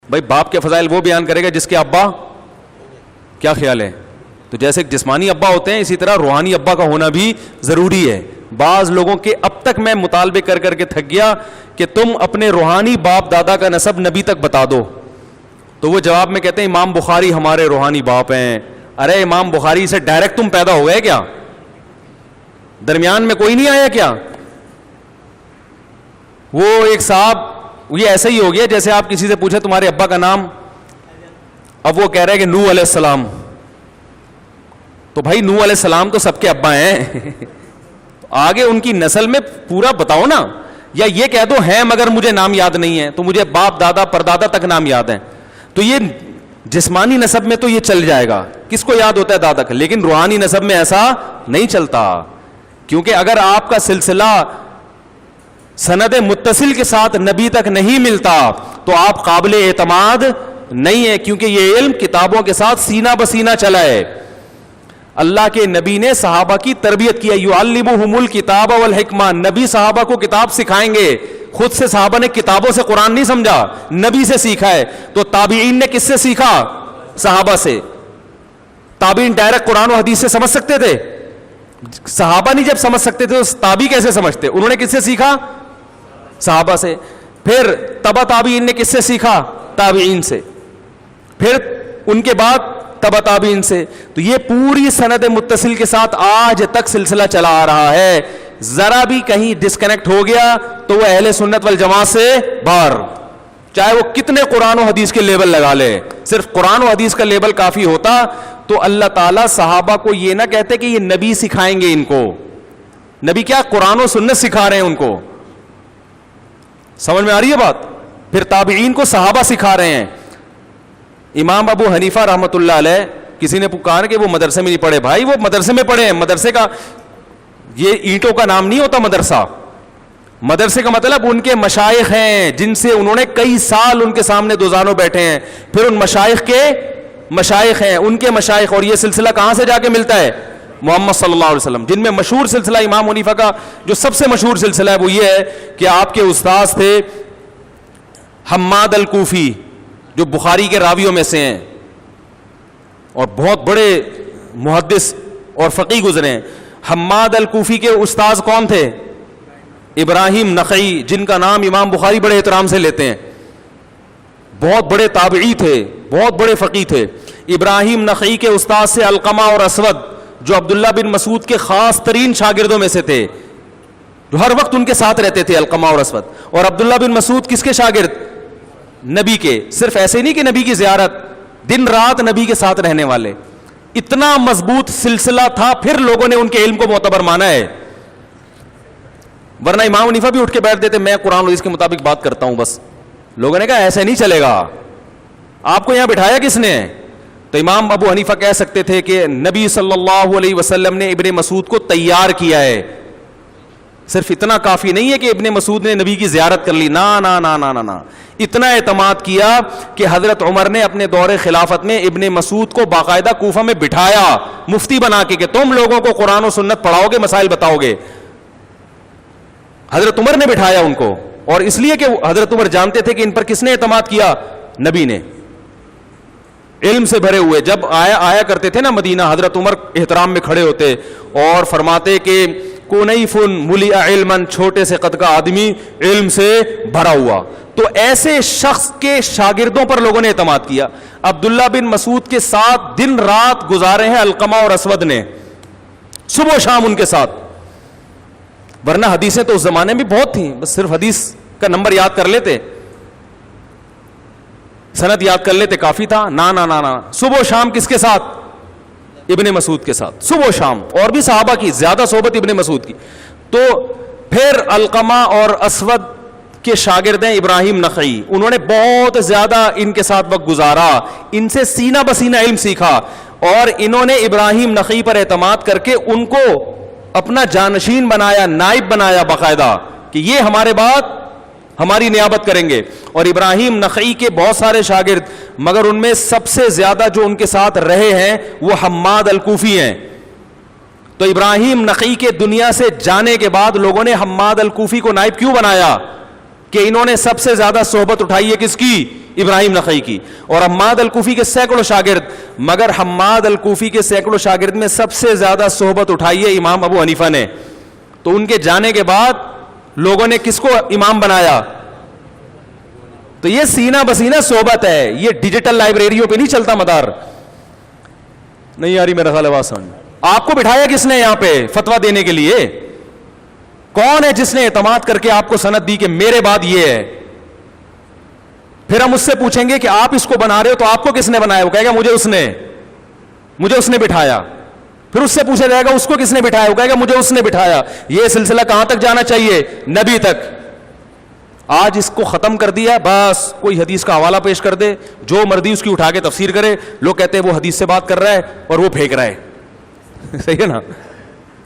بھائی باپ کے فضائل وہ بیان کرے گا جس کے ابا، کیا خیال ہے؟ تو جیسے جسمانی ابا ہوتے ہیں اسی طرح روحانی ابا کا ہونا بھی ضروری ہے. بعض لوگوں کے اب تک میں مطالبے کر کر کے تھک گیا کہ تم اپنے روحانی باپ دادا کا نسب نبی تک بتا دو، تو وہ جواب میں کہتے ہیں امام بخاری ہمارے روحانی باپ ہیں. ارے امام بخاری سے ڈائریکٹ تم پیدا ہو گئے کیا؟ درمیان میں کوئی نہیں آیا کیا؟ وہ ایک صاحب، یہ ایسا ہی ہو گیا جیسے آپ کسی سے پوچھیں تمہارے ابا کا نام، اب وہ کہہ رہے ہیں کہ نوح علیہ السلام. تو بھائی نوح علیہ السلام تو سب کے ابا ہیں آگے ان کی نسل میں پورا بتاؤ نا. یا یہ کہہ دو ہیں مگر مجھے نام یاد نہیں ہے، تو مجھے باپ دادا پردادا تک نام یاد ہیں. تو یہ جسمانی نسب میں تو یہ چل جائے گا، کس کو یاد ہوتا ہے دادا کا، لیکن روحانی نسب میں ایسا نہیں چلتا. کیونکہ اگر آپ کا سلسلہ سند متصل کے ساتھ نبی تک نہیں ملتا تو آپ قابل اعتماد نہیں ہے، کیونکہ یہ علم کتابوں کے ساتھ سینہ بسینہ چلا ہے. اللہ کے نبی نے صحابہ کی تربیت کیا، یعلمہم الکتاب والحکمہ، نبی صحابہ کو کتاب سکھائیں گے. خود سے صحابہ نے کتابوں سے قرآن نہیں سمجھا، نبی سے سیکھا ہے. تو تابعین نے کس سے سیکھا؟ صحابہ سے. تابعین ڈائریکٹ قرآن و حدیث سے سمجھ سکتے تھے؟ صحابہ نہیں جب سمجھ سکتے تھے تو تابعی کیسے سمجھتے؟ انہوں نے کس سے سیکھا؟ صحابہ سے. پھر تبع تابعین نے کس سے سیکھا؟ تابعین سے. پھر ان کے بعد تبع تابعین سے. تو یہ پوری سند متصل کے ساتھ آج تک سلسلہ چلا آ رہا ہے. ذرا بھی کہیں ڈسکنیکٹ ہو گیا تو وہ اہل سنت والجماعت سے باہر، چاہے وہ کتنے قرآن و حدیث کے لیبل لگا لے. صرف قرآن و حدیث کا لیبل کافی ہوتا تو اللہ تعالیٰ صحابہ کو یہ نہ کہتے کہ یہ نبی سکھائیں گے ان کو. نبی کیا قرآن و سنت سکھا رہے ہیں ان کو. سمجھ میں آ رہی ہے بات؟ پھر تابعین کو صحابہ سکھا رہے ہیں. امام ابو حنیفہ رحمۃ اللہ علیہ، کسی نے پکار کہ وہ مدرسے میں نہیں پڑھے. بھائی وہ مدرسے میں پڑھے ہیں. مدرسے کا یہ اینٹوں کا نام نہیں ہوتا مدرسہ. مدرسے کا مطلب ان کے مشائخ ہیں جن سے انہوں نے کئی سال ان کے سامنے دوزانوں بیٹھے ہیں، پھر ان مشائخ کے مشائخ ہیں، ان کے مشائخ. اور یہ سلسلہ کہاں سے جا کے ملتا ہے؟ محمد صلی اللہ علیہ وسلم. جن میں مشہور سلسلہ امام حنیفہ کا جو سب سے مشہور سلسلہ ہے وہ یہ ہے کہ آپ کے استاذ تھے حماد الکوفی، جو بخاری کے راویوں میں سے ہیں اور بہت بڑے محدث اور فقیہ گزرے ہیں. حماد الکوفی کے استاذ کون تھے؟ ابراہیم نخعی، جن کا نام امام بخاری بڑے احترام سے لیتے ہیں. بہت بڑے تابعی تھے، بہت بڑے فقیہ تھے. ابراہیم نخعی کے استاذ سے علقمہ اور اسود، جو عبداللہ بن مسعود کے خاص ترین شاگردوں میں سے تھے، جو ہر وقت ان کے ساتھ رہتے تھے، علقمہ اور اسود. اور عبداللہ بن مسعود کس کے شاگرد؟ نبی کے. صرف ایسے نہیں کہ نبی کی زیارت، دن رات نبی کے ساتھ رہنے والے. اتنا مضبوط سلسلہ تھا، پھر لوگوں نے ان کے علم کو معتبر مانا ہے. ورنہ امام حنیفہ بھی اٹھ کے بیٹھ دیتے میں قرآن و حدیث کے مطابق بات کرتا ہوں بس. لوگوں نے کہا ایسے نہیں چلے گا. آپ کو یہاں بٹھایا کس نے؟ تو امام ابو حنیفہ کہہ سکتے تھے کہ نبی صلی اللہ علیہ وسلم نے ابن مسعود کو تیار کیا ہے. صرف اتنا کافی نہیں ہے کہ ابن مسعود نے نبی کی زیارت کر لی، نا نا نا نا نا. اتنا اعتماد کیا کہ حضرت عمر نے اپنے دور خلافت میں ابن مسعود کو باقاعدہ کوفہ میں بٹھایا مفتی بنا کے کہ تم لوگوں کو قرآن و سنت پڑھاؤ گے، مسائل بتاؤ گے. حضرت عمر نے بٹھایا ان کو، اور اس لیے کہ حضرت عمر جانتے تھے کہ ان پر کس نے اعتماد کیا؟ نبی نے. علم سے بھرے ہوئے جب آیا کرتے تھے نا مدینہ، حضرت عمر احترام میں کھڑے ہوتے اور فرماتے کہ کونیفن ملی علمن، چھوٹے سے قد کا آدمی علم سے بھرا ہوا. تو ایسے شخص کے شاگردوں پر لوگوں نے اعتماد کیا. عبداللہ بن مسعود کے ساتھ دن رات گزارے ہیں علقمہ اور اسود نے، صبح و شام ان کے ساتھ. ورنہ حدیثیں تو اس زمانے میں بہت تھیں، بس صرف حدیث کا نمبر یاد کر لیتے، سند یاد کر لیتے کافی تھا. نا نا نا نا، صبح و شام کس کے ساتھ؟ ابن مسعود کے ساتھ، صبح و شام. اور بھی صحابہ کی زیادہ صحبت ابن مسعود کی. تو پھر علقمہ اور اسود کے شاگرد ہیں ابراہیم نخعی، انہوں نے بہت زیادہ ان کے ساتھ وقت گزارا، ان سے سینہ بسینہ علم سیکھا. اور انہوں نے ابراہیم نخعی پر اعتماد کر کے ان کو اپنا جانشین بنایا، نائب بنایا باقاعدہ، کہ یہ ہمارے بعد ہماری نیابت کریں گے. اور ابراہیم نخعی کے بہت سارے شاگرد، مگر ان میں سب سے زیادہ جو ان کے ساتھ رہے ہیں وہ حماد الکوفی ہیں. تو ابراہیم نخعی کے دنیا سے جانے کے بعد لوگوں نے حماد الکوفی کو نائب کیوں بنایا؟ کہ انہوں نے سب سے زیادہ صحبت اٹھائی ہے کس کی؟ ابراہیم نخعی کی. اور حماد الکوفی کے سینکڑوں شاگرد, مگر حماد الکوفی کے سینکڑوں شاگرد میں سب سے زیادہ صحبت اٹھائی ہے امام ابو حنیفہ نے. تو ان کے جانے کے بعد لوگوں نے کس کو امام بنایا؟ تو یہ سینہ بسینہ صحبت ہے, یہ ڈیجیٹل لائبریریوں پہ نہیں چلتا مدار. نہیں یاری میرا خیال ہے سمجھ. آپ کو بٹھایا کس نے یہاں پہ فتویٰ دینے کے لیے؟ کون ہے جس نے اعتماد کر کے آپ کو سند دی کہ میرے بعد یہ ہے؟ پھر ہم اس سے پوچھیں گے کہ آپ اس کو بنا رہے ہو تو آپ کو کس نے بنایا؟ وہ کہے گا مجھے اس نے بٹھایا. پھر اس سے پوچھا جائے گا اس کو کس نے بٹھایا؟ وہ کہے گا مجھے اس نے بٹھایا. یہ سلسلہ کہاں تک جانا چاہیے؟ نبی تک. آج اس کو ختم کر دیا, بس کوئی حدیث کا حوالہ پیش کر دے, جو مرضی اس کی اٹھا کے تفسیر کرے, لوگ کہتے ہیں وہ حدیث سے بات کر رہا ہے اور وہ پھینک رہا ہے. صحیح ہے نا,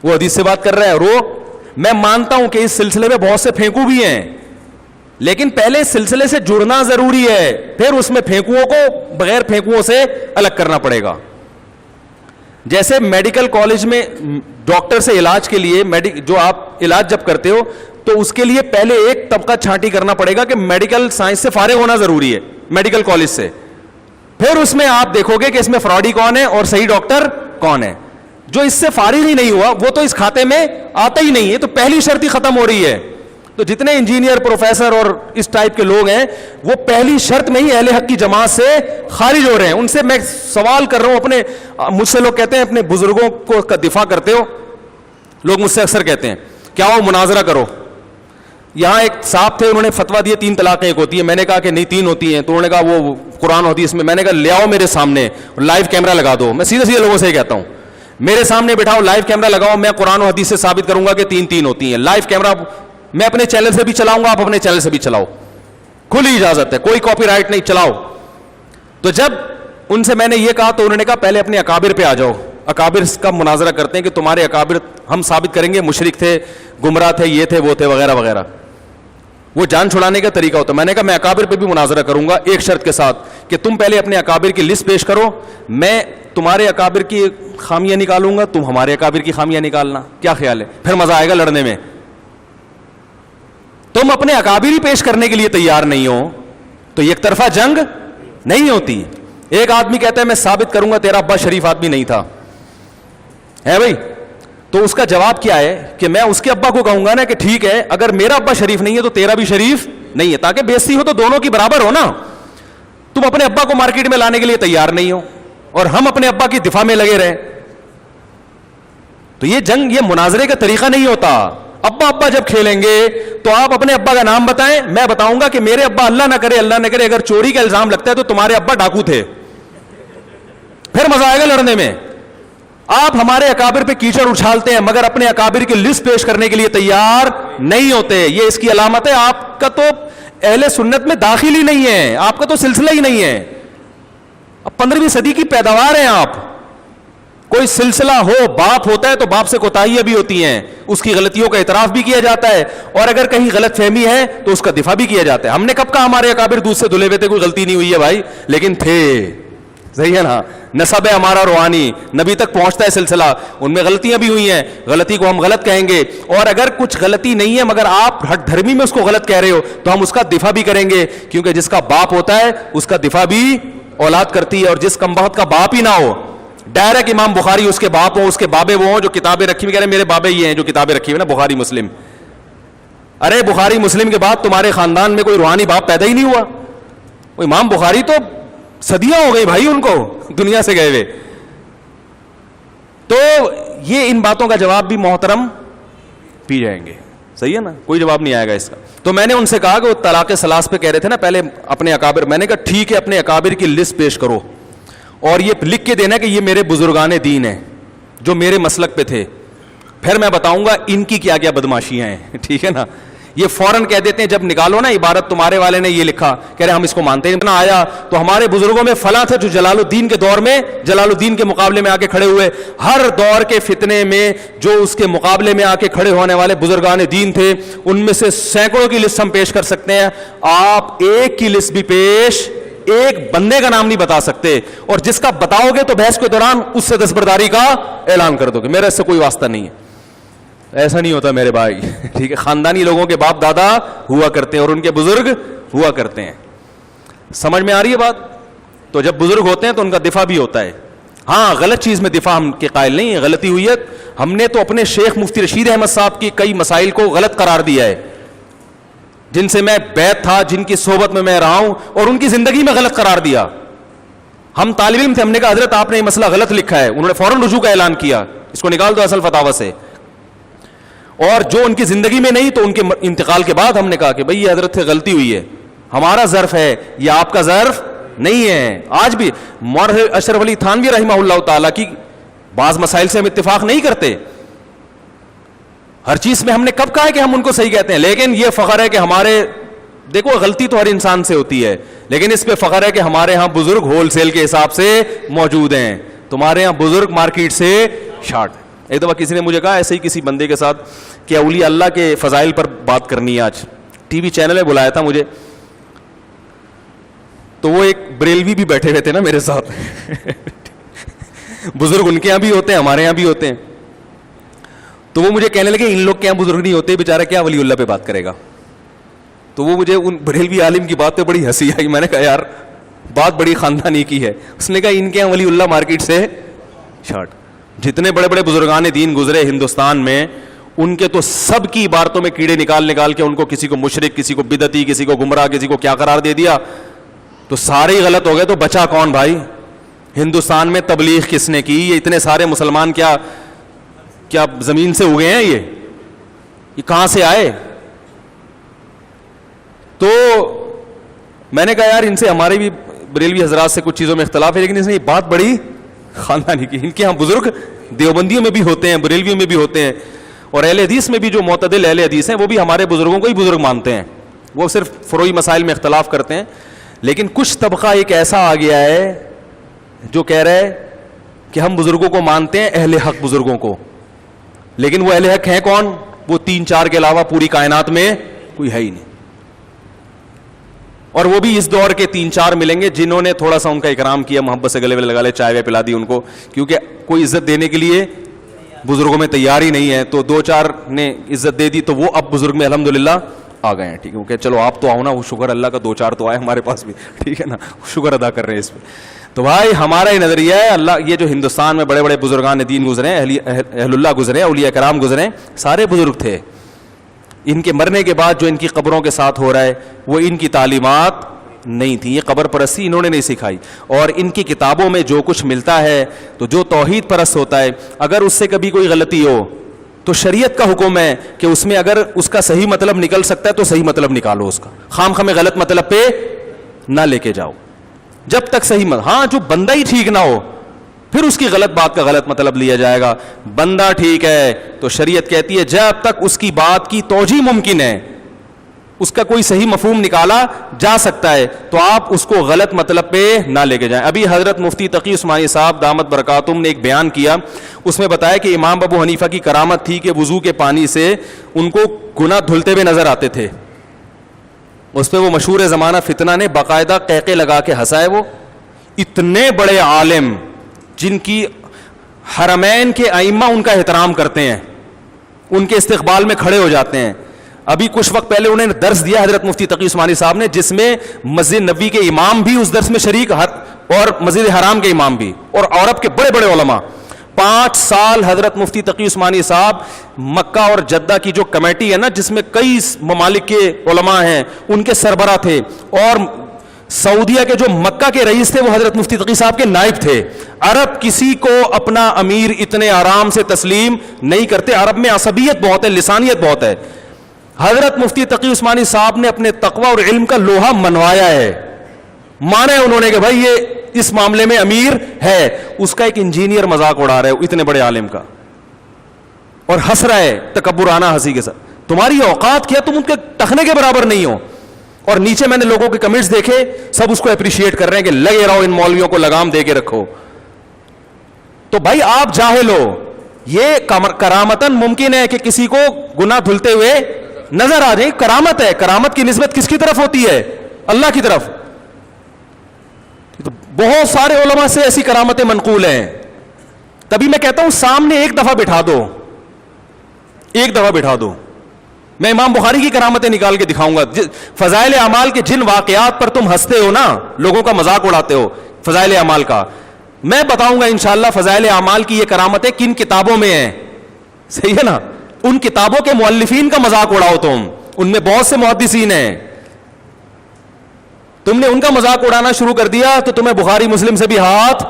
وہ حدیث سے بات کر رہا ہے اور وہ. میں مانتا ہوں کہ اس سلسلے میں بہت سے پھینکو بھی ہیں, لیکن پہلے اس سلسلے سے جڑنا ضروری ہے, پھر اس میں پھینکوؤں کو بغیر پھینکوؤں سے الگ کرنا پڑے گا. جیسے میڈیکل کالج میں ڈاکٹر سے علاج کے لیے جو آپ علاج جب کرتے ہو تو اس کے لیے پہلے ایک طبقہ چھانٹی کرنا پڑے گا کہ میڈیکل سائنس سے فارغ ہونا ضروری ہے میڈیکل کالج سے. پھر اس میں آپ دیکھو گے کہ اس میں فراڈی کون ہے اور صحیح ڈاکٹر کون ہے. جو اس سے فارغ ہی نہیں ہوا وہ تو اس کھاتے میں آتا ہی نہیں ہے, تو پہلی شرط ہی ختم ہو رہی ہے. تو جتنے انجینئر, پروفیسر اور اس ٹائپ کے لوگ ہیں وہ پہلی شرط میں ہی اہل حق کی جماعت سے خارج ہو رہے ہیں. ان سے میں سوال کر رہا ہوں, مجھ سے لوگ کہتے ہیں اپنے بزرگوں کو کا دفاع کرتے ہو, لوگ مجھ سے اکثر کہتے ہیں کیا ہو مناظرہ کرو. یہاں ایک صاحب تھے, انہوں نے فتویٰ دیا 3 طلاقیں ایک ہوتی ہیں. میں نے کہا کہ نہیں 3 ہوتی ہیں. تو انہوں نے کہا وہ قرآن ہوتی ہے اس میں. میں نے کہا لے آؤ میرے سامنے, لائیو کیمرہ لگا دو. میں سیدھے لوگوں سے ہی کہتا ہوں میرے سامنے بٹھاؤ, لائیو کیمرہ لگاؤ, میں قرآن و حدیث سے ثابت کروں گا کہ 3 ہوتی ہیں. لائیو کیمرہ میں اپنے چینل سے بھی چلاؤں گا, آپ اپنے چینل سے بھی چلاؤ, کھلی اجازت ہے, کوئی کاپی رائٹ نہیں, چلاؤ. تو جب ان سے میں نے یہ کہا تو انہوں نے کہا پہلے اپنے اکابر پہ آ جاؤ, اکابر کا مناظرہ کرتے ہیں کہ تمہارے اکابر ہم ثابت کریں گے مشرک تھے, گمراہ تھے, یہ تھے وہ تھے وغیرہ وغیرہ. وہ جان چھڑانے کا طریقہ ہوتا ہے. میں نے کہا میں اکابر پہ بھی مناظرہ کروں گا ایک شرط کے ساتھ کہ تم پہلے اپنے اکابر کی لسٹ پیش کرو, میں تمہارے اکابر کی خامیاں نکالوں گا, تم ہمارے اکابر کی خامیاں نکالنا. کیا خیال ہے؟ پھر مزہ آئے گا لڑنے میں. تم اپنے اکابر ہی پیش کرنے کے لیے تیار نہیں ہو تو یک طرفہ جنگ نہیں ہوتی. ایک آدمی کہتا ہے میں ثابت کروں گا تیرا ابا شریف آدمی نہیں تھا, ہے بھائی, تو اس کا جواب کیا ہے کہ میں اس کے ابا کو کہوں گا نا کہ ٹھیک ہے اگر میرا ابا شریف نہیں ہے تو تیرا بھی شریف نہیں ہے, تاکہ بےزتی ہو تو دونوں کی برابر ہو نا. تم اپنے ابا کو مارکیٹ میں لانے کے لیے تیار نہیں ہو اور ہم اپنے ابا کی دفاع میں لگے رہے, تو یہ جنگ, یہ مناظرے کا طریقہ نہیں ہوتا. ابا جب کھیلیں گے تو آپ اپنے ابا کا نام بتائیں, میں بتاؤں گا کہ میرے ابا اللہ نہ کرے اگر چوری کا الزام لگتا ہے تو تمہارے ابا ڈاکو تھے. پھر مزہ آئے گا لڑنے میں. آپ ہمارے اکابر پہ کیچڑ اچھالتے ہیں مگر اپنے اکابر کی لسٹ پیش کرنے کے لیے تیار نہیں ہوتے. یہ اس کی علامت ہے آپ کا تو اہل سنت میں داخل ہی نہیں ہے, آپ کا تو سلسلہ ہی نہیں ہے. اب 15ویں صدی کی پیداوار ہیں آپ. کوئی سلسلہ ہو, باپ ہوتا ہے تو باپ سے کوتاہیاں بھی ہوتی ہیں, اس کی غلطیوں کا اعتراف بھی کیا جاتا ہے, اور اگر کہیں غلط فہمی ہے تو اس کا دفاع بھی کیا جاتا ہے. ہم نے کب کہا ہمارے اکابر دودھ سے دھلے ہوئے تھے, کوئی غلطی نہیں ہوئی ہے بھائی, لیکن تھے. صحیح ہے نا, نسب ہے ہمارا روحانی, نبی تک پہنچتا ہے سلسلہ, ان میں غلطیاں بھی ہوئی ہیں, غلطی کو ہم غلط کہیں گے. اور اگر کچھ غلطی نہیں ہے مگر آپ ہٹ دھرمی میں اس کو غلط کہہ رہے ہو تو ہم اس کا دفاع بھی کریں گے, کیونکہ جس کا باپ ہوتا ہے اس کا دفاع بھی اولاد کرتی ہے. اور جس کمبخت کا باپ ہی نہ ہو, ڈائریکٹ امام بخاری اس کے باپ ہو, اس کے بابے وہ ہوں جو کتابیں رکھی ہوئی, کہہ رہے میرے بابے یہ ہیں جو کتابیں رکھی ہوئی نا بخاری مسلم. ارے بخاری مسلم کے بعد تمہارے خاندان میں کوئی روحانی باپ پیدا ہی نہیں ہوا. وہ امام بخاری تو صدیاں ہو گئی بھائی ان کو دنیا سے گئے ہوئے. تو یہ ان باتوں کا جواب بھی محترم پی جائیں گے. صحیح ہے نا, کوئی جواب نہیں آئے گا اس کا. تو میں نے ان سے کہا کہ وہ طلاق ثلاث پہ کہہ رہے تھے نا پہلے اپنے اکابر, میں نے کہا ٹھیک ہے اپنے اکابر کی لسٹ پیش کرو اور یہ لکھ کے دینا کہ یہ میرے بزرگان دین ہیں جو میرے مسلک پہ تھے, پھر میں بتاؤں گا ان کی کیا کیا بدماشیاں ہیں. ٹھیک ہے نا, یہ فوراً کہہ دیتے ہیں جب نکالو نا عبارت تمہارے والے نے یہ لکھا, کہہ رہے ہم اس کو مانتے ہیں. اتنا آیا تو ہمارے بزرگوں میں فلاں تھے جو جلال الدین کے دور میں جلال الدین کے مقابلے میں آ کے کھڑے ہوئے. ہر دور کے فتنے میں جو اس کے مقابلے میں آ کے کھڑے ہونے والے بزرگان دین تھے ان میں سے سینکڑوں کی لسٹ ہم پیش کر سکتے ہیں. آپ ایک کی لسٹ بھی پیش, ایک بندے کا نام نہیں بتا سکتے, اور جس کا بتاؤ گے تو بحث کے دوران اس سے دستبرداری کا اعلان کر دو گے, میرا اس سے کوئی واسطہ نہیں ہے. ایسا نہیں ہوتا میرے بھائی, ٹھیک ہے. خاندانی لوگوں کے باپ دادا ہوا کرتے ہیں اور ان کے بزرگ ہوا کرتے ہیں. سمجھ میں آ رہی ہے بات؟ تو جب بزرگ ہوتے ہیں تو ان کا دفاع بھی ہوتا ہے. ہاں غلط چیز میں دفاع ہم کے قائل نہیں ہے, غلطی ہوئی ہے. ہم نے تو اپنے شیخ مفتی رشید احمد صاحب کی کئی مسائل کو غلط قرار دیا ہے, جن سے میں بیعت تھا, جن کی صحبت میں رہا ہوں, اور ان کی زندگی میں غلط قرار دیا. ہم طالب علم تھے, ہم نے کہا حضرت آپ نے یہ مسئلہ غلط لکھا ہے, انہوں نے فوراً رجوع کا اعلان کیا, اس کو نکال دو اصل فتاوی سے. اور جو ان کی زندگی میں نہیں تو ان کے انتقال کے بعد ہم نے کہا کہ بھئی یہ حضرت سے غلطی ہوئی ہے, ہمارا ظرف ہے, یہ آپ کا ظرف نہیں ہے. آج بھی مولانا اشرف علی تھانوی رحمہ اللہ تعالیٰ کی بعض مسائل سے ہم اتفاق نہیں کرتے, ہر چیز میں ہم نے کب کہا ہے کہ ہم ان کو صحیح کہتے ہیں, لیکن یہ فخر ہے کہ ہمارے, دیکھو غلطی تو ہر انسان سے ہوتی ہے, لیکن اس پہ فخر ہے کہ ہمارے ہاں بزرگ ہول سیل کے حساب سے موجود ہیں, تمہارے ہاں بزرگ مارکیٹ سے شارٹ. ایک دفعہ کسی نے مجھے کہا ایسے ہی کسی بندے کے ساتھ کہ اولیاء اللہ کے فضائل پر بات کرنی ہے, آج ٹی وی چینل میں بلایا تھا مجھے, تو وہ ایک بریلوی بھی بیٹھے ہوئے تھے نا میرے ساتھ بزرگ ان کے یہاں بھی ہوتے ہیں, ہمارے یہاں بھی ہوتے ہیں. تو وہ مجھے کہنے لگے ان لوگ کے یہاں بزرگ نہیں ہوتے, بیچارہ کیا ولی اللہ پہ بات کرے گا. تو وہ مجھے ان بریلوی عالم کی بات پہ بڑی ہنسی آئی. میں نے کہا یار بات بڑی خاندانی کی ہے. اس نے کہا ان کے یہاں ولی اللہ مارکیٹ سے شارٹ. جتنے بڑے بڑے بزرگان دین گزرے ہندوستان میں, ان کے تو سب کی عبارتوں میں کیڑے نکال کے ان کو کسی کو مشرک, کسی کو بدعتی, کسی کو گمراہ, کسی کو کیا قرار دے دیا, تو سارے ہی غلط ہو گئے. تو بچا کون بھائی؟ ہندوستان میں تبلیغ کس نے کی؟ یہ اتنے سارے مسلمان کیا کیا زمین سے اگے ہیں؟ یہ کہاں سے آئے؟ تو میں نے کہا یار ان سے ہمارے بھی بریلوی حضرات سے کچھ چیزوں میں اختلاف ہے, لیکن اس نے یہ بات بڑی خاندانی کی. ان کے ہاں بزرگ دیوبندیوں میں بھی ہوتے ہیں, بریلویوں میں بھی ہوتے ہیں, اور اہل حدیث میں بھی جو معتدل اہل حدیث ہیں وہ بھی ہمارے بزرگوں کو ہی بزرگ مانتے ہیں. وہ صرف فروعی مسائل میں اختلاف کرتے ہیں. لیکن کچھ طبقہ ایک ایسا آ گیا ہے جو کہہ رہا ہے کہ ہم بزرگوں کو مانتے ہیں, اہل حق بزرگوں کو, لیکن وہ اہل حق ہیں کون؟ وہ 3-4 کے علاوہ پوری کائنات میں کوئی ہے ہی نہیں. اور وہ بھی اس دور کے 3-4 ملیں گے جنہوں نے تھوڑا سا ان کا اکرام کیا, محبت سے گلے میں لگا لے, چائے وے پلا دی ان کو, کیونکہ کوئی عزت دینے کے لیے بزرگوں میں تیار ہی نہیں ہے. تو 2-4 نے عزت دے دی, تو وہ اب بزرگ میں الحمدللہ آ گئے ہیں. ٹھیک ہے, کہ چلو آپ تو آؤ نا, وہ شکر اللہ کا 2-4 تو آئے ہمارے پاس بھی, ٹھیک ہے نا, شکر ادا کر رہے ہیں اس پہ. تو بھائی ہمارا یہ نظریہ ہے, اللہ یہ جو ہندوستان میں بڑے بڑے بزرگان دین گزرے ہیں, اہل اللہ گزرے ہیں, اولیاء کرام گزرے ہیں, سارے بزرگ تھے. ان کے مرنے کے بعد جو ان کی قبروں کے ساتھ ہو رہا ہے وہ ان کی تعلیمات نہیں تھی, یہ قبر پرستی انہوں نے نہیں سکھائی. اور ان کی کتابوں میں جو کچھ ملتا ہے, تو جو توحید پرست ہوتا ہے, اگر اس سے کبھی کوئی غلطی ہو تو شریعت کا حکم ہے کہ اس میں اگر اس کا صحیح مطلب نکل سکتا ہے تو صحیح مطلب نکالو اس کا, خام خامے غلط مطلب پہ نہ لے کے جاؤ جب تک صحیح مطلب. ہاں جو بندہ ہی ٹھیک نہ ہو پھر اس کی غلط بات کا غلط مطلب لیا جائے گا. بندہ ٹھیک ہے تو شریعت کہتی ہے جب تک اس کی بات کی توجیہ ممکن ہے, اس کا کوئی صحیح مفہوم نکالا جا سکتا ہے, تو آپ اس کو غلط مطلب پہ نہ لے کے جائیں. ابھی حضرت مفتی تقی عثمانی صاحب دامت برکاتہم نے ایک بیان کیا, اس میں بتایا کہ امام ابو حنیفہ کی کرامت تھی کہ وضو کے پانی سے ان کو گناہ دھلتے ہوئے نظر آتے تھے. اس پہ وہ مشہور زمانہ فتنہ نے باقاعدہ قہقے لگا کے ہنسائے. وہ اتنے بڑے عالم جن کی حرمین کے ائمہ ان کا احترام کرتے ہیں, ان کے استقبال میں کھڑے ہو جاتے ہیں. ابھی کچھ وقت پہلے انہوں نے درس دیا حضرت مفتی تقی عثمانی صاحب نے, جس میں مسجد نبوی کے امام بھی اس درس میں شریک اور مسجد حرام کے امام بھی, اور عرب کے بڑے بڑے علماء. 5 سال حضرت مفتی تقی عثمانی صاحب مکہ اور جدہ کی جو کمیٹی ہے نا, جس میں کئی ممالک کے علماء ہیں, ان کے سربراہ تھے. اور سعودیہ کے جو مکہ کے رئیس تھے وہ حضرت مفتی تقی صاحب کے نائب تھے. عرب کسی کو اپنا امیر اتنے آرام سے تسلیم نہیں کرتے, عرب میں عصبیت بہت ہے, لسانیت بہت ہے. حضرت مفتی تقی عثمانی صاحب نے اپنے تقوی اور علم کا لوہا منوایا ہے, مانا ہے انہوں نے کہ بھائی یہ اس معاملے میں امیر ہے. اس کا ایک انجینئر مذاق اڑا رہا ہے اتنے بڑے عالم کا, اور ہنس رہا ہے تکبرانہ ہنسی کے ساتھ. تمہاری اوقات کیا, تم ان کے ٹخنے کے برابر نہیں ہو. اور نیچے میں نے لوگوں کے کمنٹس دیکھے, سب اس کو اپریشیٹ کر رہے ہیں کہ لگے رہو ان مولویوں کو لگام دے کے رکھو. تو بھائی آپ جاہل ہو, یہ کرامتاً ممکن ہے کہ کسی کو گناہ دھلتے ہوئے نظر آ جائے, کرامت ہے. کرامت کی نسبت کس کی طرف ہوتی ہے؟ اللہ کی طرف. تو بہت سارے علماء سے ایسی کرامتیں منقول ہیں. تبھی میں کہتا ہوں سامنے ایک دفعہ بٹھا دو, ایک دفعہ بٹھا دو. میں امام بخاری کی کرامتیں نکال کے دکھاؤں گا. فضائل اعمال کے جن واقعات پر تم ہنستے ہو نا, لوگوں کا مذاق اڑاتے ہو فضائل اعمال کا, میں بتاؤں گا انشاءاللہ فضائل اعمال کی یہ کرامتیں کن کتابوں میں ہیں. صحیح ہے نا؟ ان کتابوں کے مؤلفین کا مذاق اڑاؤ تم, ان میں بہت سے محدثین ہیں, تم نے ان کا مذاق اڑانا شروع کر دیا تو تمہیں بخاری مسلم سے بھی ہاتھ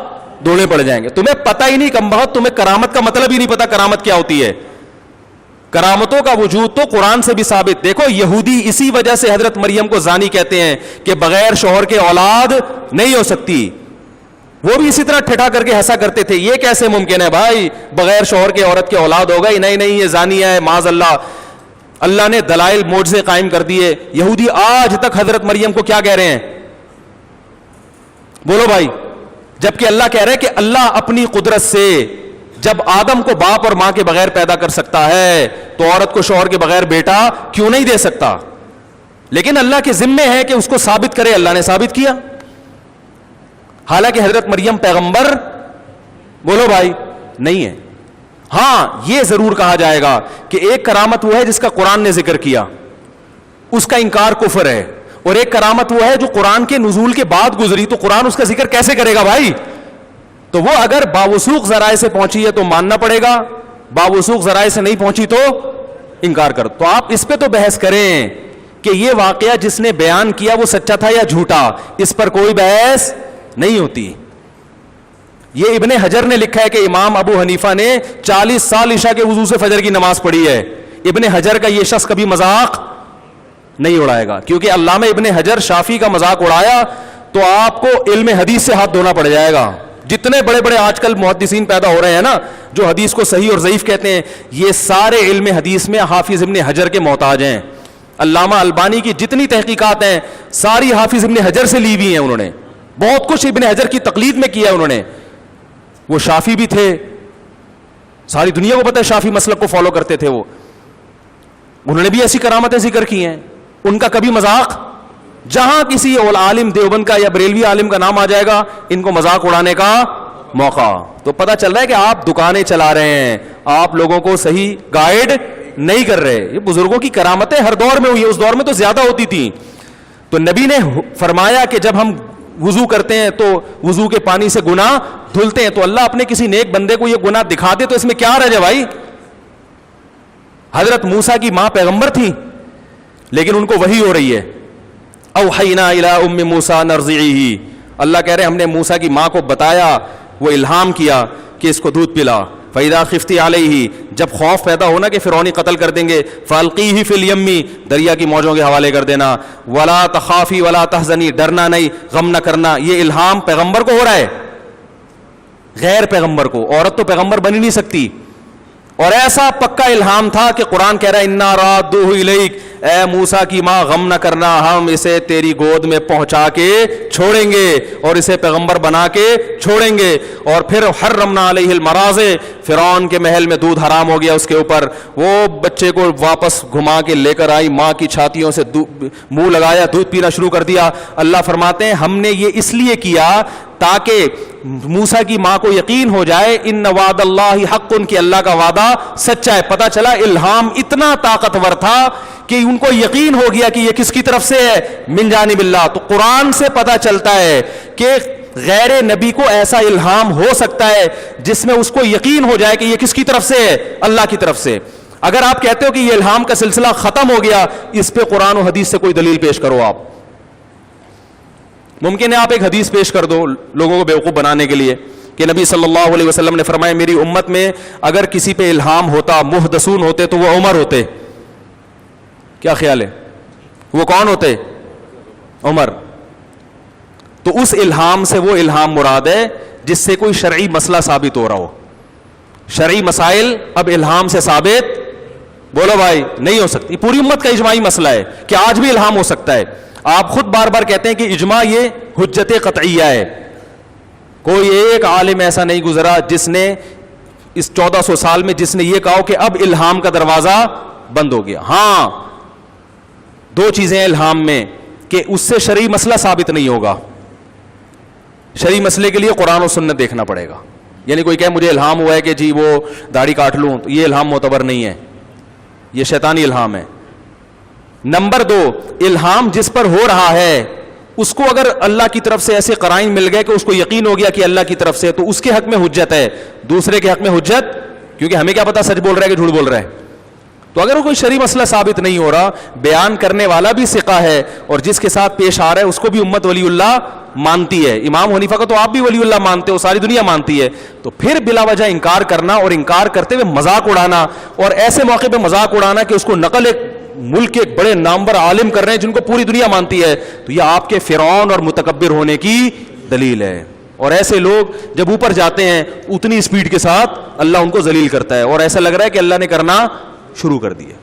دھونے پڑ جائیں گے. تمہیں پتہ ہی نہیں کم بہت, تمہیں کرامت کا مطلب ہی نہیں پتا کرامت کیا ہوتی ہے. کرامتوں کا وجود تو قرآن سے بھی ثابت. دیکھو یہودی اسی وجہ سے حضرت مریم کو زانی کہتے ہیں کہ بغیر شوہر کے اولاد نہیں ہو سکتی. وہ بھی اسی طرح ٹھٹھا کر کے ہنسا کرتے تھے, یہ کیسے ممکن ہے بھائی بغیر شوہر کے عورت کے اولاد ہوگا ہی نہیں, نہیں یہ زانی ہے معاذ اللہ. اللہ نے دلائل معجزے قائم کر دیے. یہودی آج تک حضرت مریم کو کیا کہہ رہے ہیں, بولو بھائی, جبکہ اللہ کہہ رہے کہ اللہ اپنی قدرت سے جب آدم کو باپ اور ماں کے بغیر پیدا کر سکتا ہے تو عورت کو شوہر کے بغیر بیٹا کیوں نہیں دے سکتا. لیکن اللہ کے ذمے ہے کہ اس کو ثابت کرے, اللہ نے ثابت کیا. حالانکہ حضرت مریم پیغمبر, بولو بھائی, نہیں ہے. ہاں یہ ضرور کہا جائے گا کہ ایک کرامت وہ ہے جس کا قرآن نے ذکر کیا, اس کا انکار کفر ہے, اور ایک کرامت وہ ہے جو قرآن کے نزول کے بعد گزری, تو قرآن اس کا ذکر کیسے کرے گا بھائی. تو وہ اگر باوثوق ذرائع سے پہنچی ہے تو ماننا پڑے گا, باوثوق ذرائع سے نہیں پہنچی تو انکار کر. تو آپ اس پہ تو بحث کریں کہ یہ واقعہ جس نے بیان کیا وہ سچا تھا یا جھوٹا, اس پر کوئی بحث نہیں ہوتی. یہ ابن حجر نے لکھا ہے کہ امام ابو حنیفہ نے 40 سال عشاء کے وضو سے فجر کی نماز پڑھی ہے. ابن حجر کا یہ شخص کبھی مذاق نہیں اڑائے گا, کیونکہ علامہ ابن حجر شافعی کا مذاق اڑایا تو آپ کو علم حدیث سے ہاتھ دھونا پڑ جائے گا. جتنے بڑے بڑے آج کل محدثین پیدا ہو رہے ہیں نا جو حدیث کو صحیح اور ضعیف کہتے ہیں, یہ سارے علم حدیث میں حافظ ابن حجر کے محتاج ہیں. علامہ البانی کی جتنی تحقیقات ہیں ساری حافظ ابن حجر سے لی ہوئی ہیں. انہوں نے بہت کچھ ابن حجر کی تقلید میں کیا ہے. انہوں نے, وہ شافعی بھی تھے, ساری دنیا کو پتہ ہے شافعی مسلک کو فالو کرتے تھے. وہ انہوں نے بھی ایسی کرامتیں ذکر کی ہیں. ان کا کبھی مذاق, جہاں کسی عالم دیوبند کا یا بریلوی عالم کا نام آ جائے گا ان کو مذاق اڑانے کا موقع. تو پتہ چل رہا ہے کہ آپ دکانیں چلا رہے ہیں, آپ لوگوں کو صحیح گائیڈ نہیں کر رہے. یہ بزرگوں کی کرامتیں ہر دور میں ہوئی, اس دور میں تو زیادہ ہوتی تھیں. تو نبی نے فرمایا کہ جب ہم وضو کرتے ہیں تو وضو کے پانی سے گناہ دھلتے ہیں, تو اللہ اپنے کسی نیک بندے کو یہ گناہ دکھا دے تو اس میں کیا حرج ہے بھائی. حضرت موسیٰ کی ماں پیغمبر تھی لیکن ان کو وحی ہو رہی ہے. اوحینا الی ام موسیٰ نرضعیہ, اللہ کہہ رہے ہم نے موسیٰ کی ماں کو بتایا, وہ الہام کیا کہ اس کو دودھ پلا. فَإِذَا خِفْتِ عَلَيْهِ, جب خوف پیدا ہونا کہ فرعونی قتل کر دیں گے, فَأَلْقِيهِ فِي الْيَمِّ, دریا کی موجوں کے حوالے کر دینا. وَلَا تَخَافِي وَلَا تَحْزَنِي, ڈرنا نہیں غم نہ کرنا. یہ الہام پیغمبر کو ہو رہا ہے, غیر پیغمبر کو. عورت تو پیغمبر بن ہی نہیں سکتی. اور ایسا پکا الہام تھا کہ قرآن کہہ رہا ہے اِنَّا رَادُّوهُ إِلَيْكَ, اے موسیٰ کی ماں غم نہ کرنا, ہم اسے تیری گود میں پہنچا کے چھوڑیں گے اور اسے پیغمبر بنا کے چھوڑیں گے. اور پھر حرمنا علیہ المراضع, فرعون کے محل میں دودھ حرام ہو گیا اس کے اوپر. وہ بچے کو واپس گھما کے لے کر آئی, ماں کی چھاتیوں سے منہ لگایا, دودھ پینا شروع کر دیا. اللہ فرماتے ہیں ہم نے یہ اس لیے کیا تاکہ موسیٰ کی ماں کو یقین ہو جائے ان وعد اللہ حق, ان کی اللہ کا وعدہ سچا ہے. پتہ چلا الہام اتنا طاقتور تھا کہ ان کو یقین ہو گیا کہ یہ کس کی طرف سے ہے, من جانب اللہ. تو قرآن سے پتہ چلتا ہے کہ غیر نبی کو ایسا الہام ہو سکتا ہے جس میں اس کو یقین ہو جائے کہ یہ کس کی طرف سے ہے, اللہ کی طرف سے. اگر آپ کہتے ہو کہ یہ الہام کا سلسلہ ختم ہو گیا, اس پہ قرآن و حدیث سے کوئی دلیل پیش کرو. آپ ممکن ہے آپ ایک حدیث پیش کر دو لوگوں کو بیوقوف بنانے کے لیے کہ نبی صلی اللہ علیہ وسلم نے فرمایا میری امت میں اگر کسی پہ الہام ہوتا, محدثون ہوتے تو وہ عمر ہوتے. کیا خیال ہے, وہ کون ہوتے؟ عمر. تو اس الہام سے وہ الہام مراد ہے جس سے کوئی شرعی مسئلہ ثابت ہو رہا ہو. شرعی مسائل اب الہام سے ثابت, بولو بھائی, نہیں ہو سکتی. پوری امت کا اجماعی مسئلہ ہے کہ آج بھی الہام ہو سکتا ہے. آپ خود بار بار کہتے ہیں کہ اجماع یہ حجت قطعیہ ہے. کوئی ایک عالم ایسا نہیں گزرا جس نے اس 1400 سال میں جس نے یہ کہا کہ اب الہام کا دروازہ بند ہو گیا. ہاں دو چیزیں ہیں الہام میں کہ اس سے شرعی مسئلہ ثابت نہیں ہوگا. شرعی مسئلے کے لیے قرآن و سنت دیکھنا پڑے گا. یعنی کوئی کہے مجھے الہام ہوا ہے کہ جی وہ داڑھی کاٹ لوں, تو یہ الہام معتبر نہیں ہے. یہ شیطانی الہام ہے. نمبر 2, الہام جس پر ہو رہا ہے اس کو اگر اللہ کی طرف سے ایسے قرائن مل گئے کہ اس کو یقین ہو گیا کہ اللہ کی طرف سے, تو اس کے حق میں حجت ہے, دوسرے کے حق میں حجت, کیونکہ ہمیں کیا پتا سچ بول رہا ہے کہ جھوٹ بول رہا ہے. تو اگر کوئی شرعی مسئلہ ثابت نہیں ہو رہا, بیان کرنے والا بھی ثقہ ہے اور جس کے ساتھ پیش آ رہا ہے اس کو بھی امت ولی اللہ مانتی ہے. امام حنیفہ کو تو آپ بھی ولی اللہ مانتے ہو, ساری دنیا مانتی ہے. تو پھر بلا وجہ انکار کرنا اور انکار کرتے ہوئے مذاق اڑانا, اور ایسے موقع پہ مذاق اڑانا کہ اس کو نقل ایک ملک کے ایک بڑے نامور عالم کر رہے ہیں جن کو پوری دنیا مانتی ہے, تو یہ آپ کے فرعون اور متکبر ہونے کی دلیل ہے. اور ایسے لوگ جب اوپر جاتے ہیں اتنی اسپیڈ کے ساتھ اللہ ان کو ذلیل کرتا ہے, اور ایسا لگ رہا ہے کہ اللہ نے کرنا شروع کر دیا.